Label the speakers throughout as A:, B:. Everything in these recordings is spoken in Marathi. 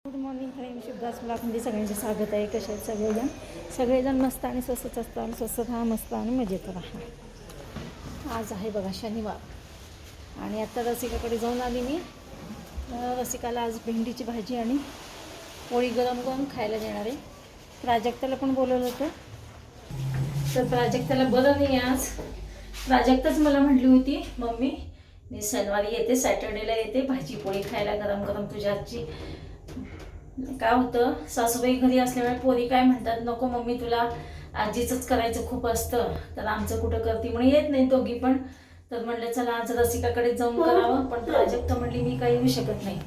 A: गुड मॉर्निंग फ्रेंड, शुभदास ब्लॉगमध्ये सगळ्यांचे स्वागत आहे. कसे आहेत सगळेजण मस्त आणि स्वस्तच असतात. स्वस्त राहा, मस्त आणि मजेत राहा. आज आहे बघा शनिवार आणि आता रसिकाकडे जाऊन आली मी. रसिकाला आज भेंडीची भाजी आणि पोळी गरम गरम खायला देणार आहे. प्राजक्ताला पण बोलवलं होतं, तर प्राजक्ताला बरं नाही आज. प्राजक्ताच मला म्हटली होती, मम्मी मी शनिवारी येते, सॅटर्डेला येते, भाजी पोळी खायला गरम गरम तुझ्या हातची. काय होतं, सासूबाई घरी असल्यामुळे पोरी काय म्हणतात, नको मम्मी तुला आजीचंच करायचं खूप असतं, तर आमचं कुठं करते म्हणून येत नाही दोघी पण. तर म्हणलं चला आज रसिकाकडे जाऊन करावं, पण प्राजक्ता म्हणली मी काही येऊ शकत नाही.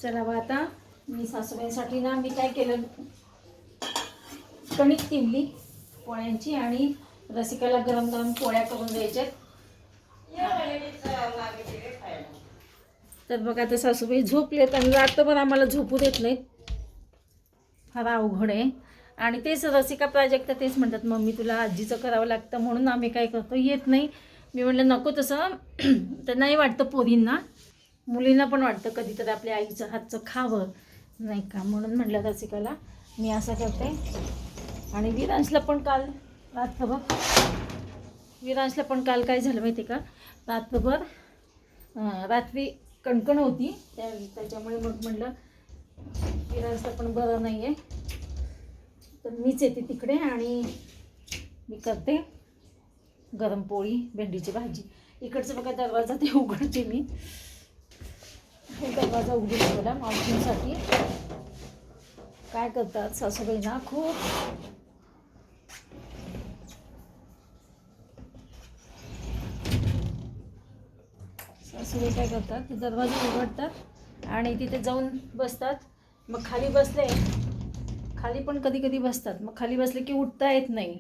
A: चला बा, आता मी सासूबाईंसाठी ना मी काय केलं, कणिक तिवली पोळ्यांची आणि रसिकाला गरम गरम पोळ्या करून द्यायच्यात. तर बघा आता सासूबाई झोपलेत आणि रात्रभर आम्हाला झोपू देत नाहीत, फार अवघड आहे. आणि तेच रसिका प्राजक्ता तेच म्हणतात, मम्मी तुला आजीचं करावं लागतं, म्हणून आम्ही काय करतो येत नाही. मी म्हटलं नको तसं तर नाही वाटतं, पोरींना मुलींना पण वाटतं कधीतरी आपल्या आईचं हातचं खावं नाही का, म्हणून म्हटलं रसिकाला मी असं करते. आणि विरांशला पण काल काय झालं माहिती का, रात्री कणकण होती त्याच्यामुळे मग म्हटलं विरांशला पण बरं नाही आहे, तर मीच येते तिकडे आणि मी करते गरम पोळी भेंडीची भाजी. इकडचं बघा दरवाजा ते उघडते मी, हे दरवाजा उघडून ठेवला मावशींसाठी. काय करतात सासूबाई ना, खूप सासूबाई काय करतात, दरवाजा उघडतात आणि तिथे जाऊन बसतात. मग खाली बसले, खाली पण कधी कधी बसतात, मग खाली बसले की उठता येत नाही.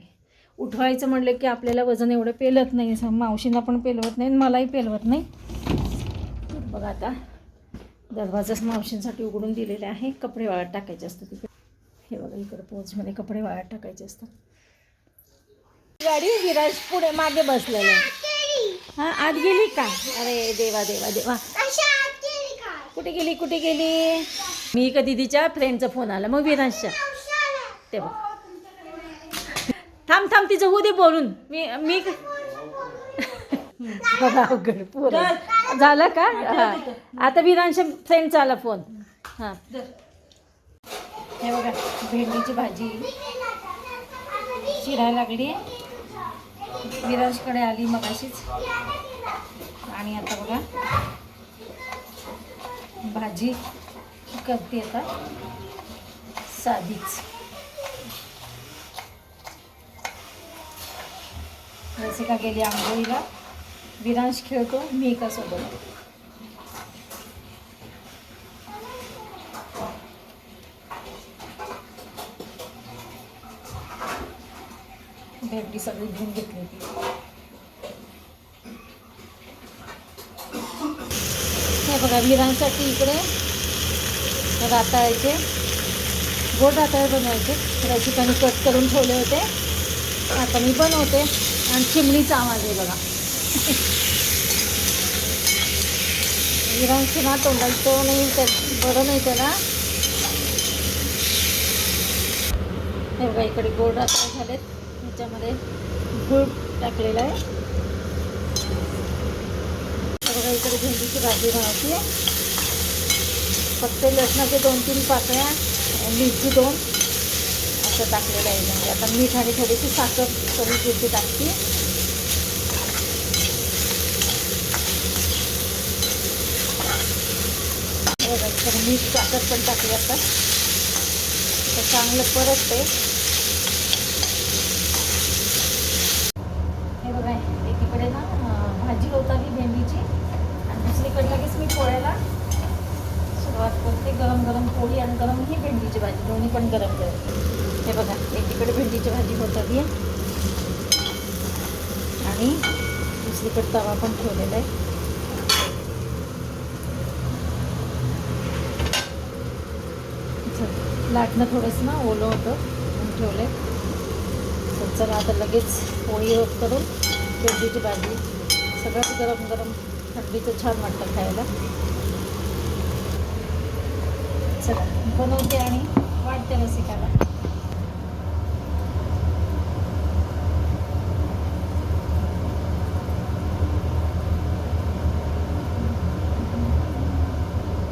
A: उठवायचं म्हणलं की आपल्याला वजन एवढं पेलत नाही, मावशींना पण पेलवत नाही, मलाही पेलवत नाही. बघा आता दरवाजाच मावशींसाठी उघडून दिलेले आहे. कपडे वाळत टाकायचे असतात तिथे, हे बघा इकडं पोचमध्ये कपडे वाळत टाकायचे असतात. गाडी विराज पुढे मागे बसलेलं. हां, आत गेली का? अरे देवा देवा देवा, कुठे गेली? मी का दीदीच्या फ्रेंडचा फोन आला, मग विराजच्या ते बघ. थांब तिचं होऊ दे बोलून. मी बघा अवघड पोरं. झालं का? हां, आता विरांशच्या फ्रेंडचा आला फोन. हां, हे बघा भेंडीची भाजी शिरायला लागली. विराजकडे आली मगाशीच आणि आता बघा भाजी करते आता साधीच. रसिका गेली आंघोळीला, विरांश खेळतो, मी एका सोबत. भेंडी सगळी धुवून घेतली होती. हे बघा विरांसाठी इकडे राताळ्याचे गोड राताळे बनवायचे, रसिकाने कट करून ठेवले होते, आता मी बनवते. आणि चिमणीचा आवाज आहे बघा. विरांशी ना तोंडाचं नाही, बरं नाही त्याला. हे बघा इकडे गोड राताळे झालेत, ह्याच्यामध्ये गूळ टाकलेला आहे. बघा इकडे भेंडीची भाजी बनवते. फक्त लसणाचे 2-3 पाकळ्या, मिरची 2 असं टाकलेलं आहे. म्हणजे आता मीठ आणि थोडीशी साखर चवीपुरती टाकते. बघा इकडे मीठ साखर पण टाकली आता, तर चांगलं परतते. हे बघा एकीकडे ना भाजी होताली भेंडीची आणि दुसरीकडे लगेच मी पोळ्याला सुरुवात करते. गरम गरम पोळी आणि गरम ही भेंडीची भाजी, दोन्ही पण गरम गरम. हे बघा एकीकडे भेंडीची भाजी होत आली आहे आणि दुसरीकडे तवा पण ठेवलेला आहे. लाटणं थोडंसं ना ओलं होतं म्हणून ठेवलं आहे. तर चला आता लगेच पोळी करून भेंडीची भाजी, सगळंच गरम गरम थंडीचं छान वाटतं खायला. चला बनवते आणि वाटते रसिकाला.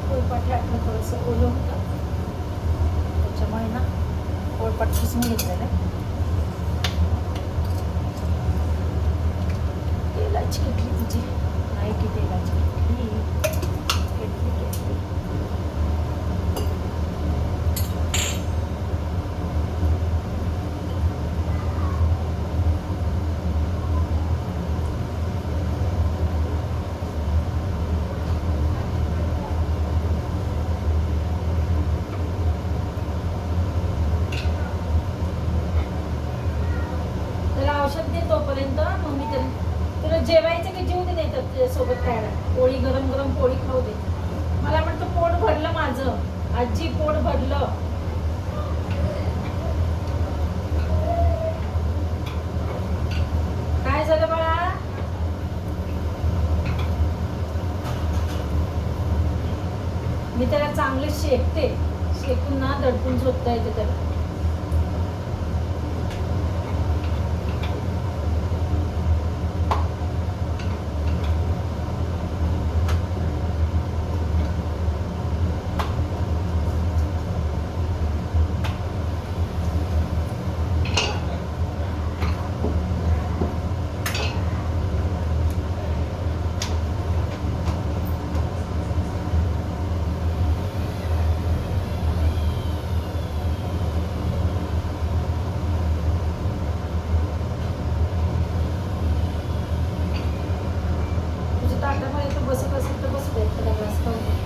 A: पोळपाट टाकलं थोडंसं ओलं होतं त्याच्यामुळे ना पोळपाट पुसून घेतलेलं आहे. तेलाची किटली तुझी नाही की तेलाची किटली किटली किटली. त्याला औषध दे तोपर्यंत. मग मी तुला जेवायचं की जेवू दे नाही तर तुझ्यासोबत खायला पोळी गरम गरम पोळी खाऊ दे. मला म्हणतो पोट भरलं माझं. आजी पोट भरलं. काय झालं बाळा? मी त्याला चांगले शेकते. शेकून ना दडपून झोपता येते त्याला. बसत असेल तर बसू द्यायचं त्याला ग्लास खाऊ दे.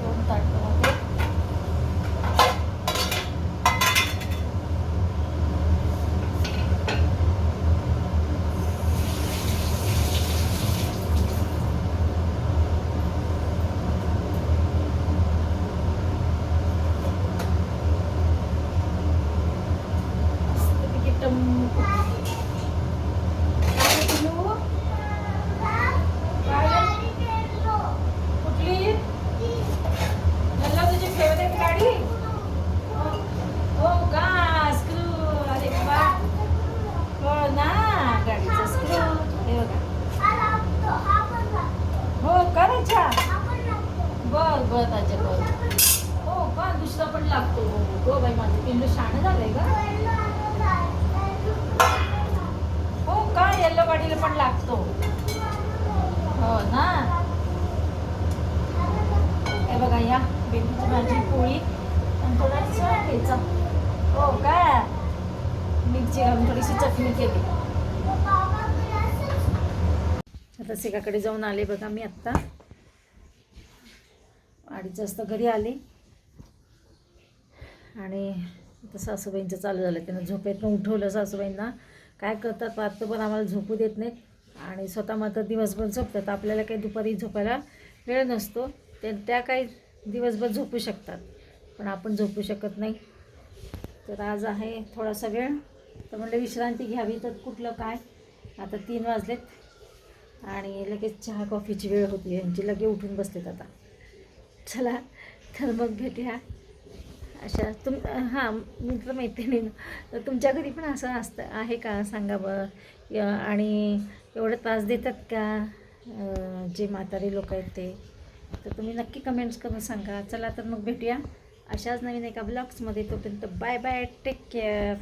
A: दोन ताटं बघ बघ त्याच्या बघ. हो का दुसरा पण लागतो. हो बाई माझं पिल्लू शहाणं झालंय का? हो का येल्लो गाडीला पण लागतो. हो ना. हे बघा या भेंडीची भाजी पोळी आणि थोडासा ठेचा. हो का मिरची घालून थोडीशी चटणी केली. आता सिकाकडे जाऊन आले बघा मी आत्ता 2:30 वाजता घरी आले आणि आता सासूबाईंचं चालू झालं. त्यांना झोपेतनं उठवलं. सासूबाईंना काय करतात रात्र पण आम्हाला झोपू देत नाहीत आणि स्वतः मात्र दिवसभर झोपतात. आपल्याला काही दुपारी झोपायला वेळ नसतो. त्या काही दिवसभर झोपू शकतात पण आपण झोपू शकत नाही. तर आज आहे थोडासा वेळ तर म्हणलं विश्रांती घ्यावी. तर कुठलं काय आता 3 वाजलेत आणि लगेच चहा कॉफीची वेळ होती. यांची लगे उठून बसलेत आता. चला तर मग भेटूया अशा हां मित्रमैत्रिणी. तर तुमच्या घरी पण असं असतं आहे का सांगा बरं. आणि एवढं त्रास देतात का जे म्हातारे लोक आहेत ते. तर तुम्ही नक्की कमेंट्स करून सांगा. चला तर मग भेटूया अशाच नवीन एका ब्लॉग्समध्ये. तोपर्यंत बाय बाय टेक केअर.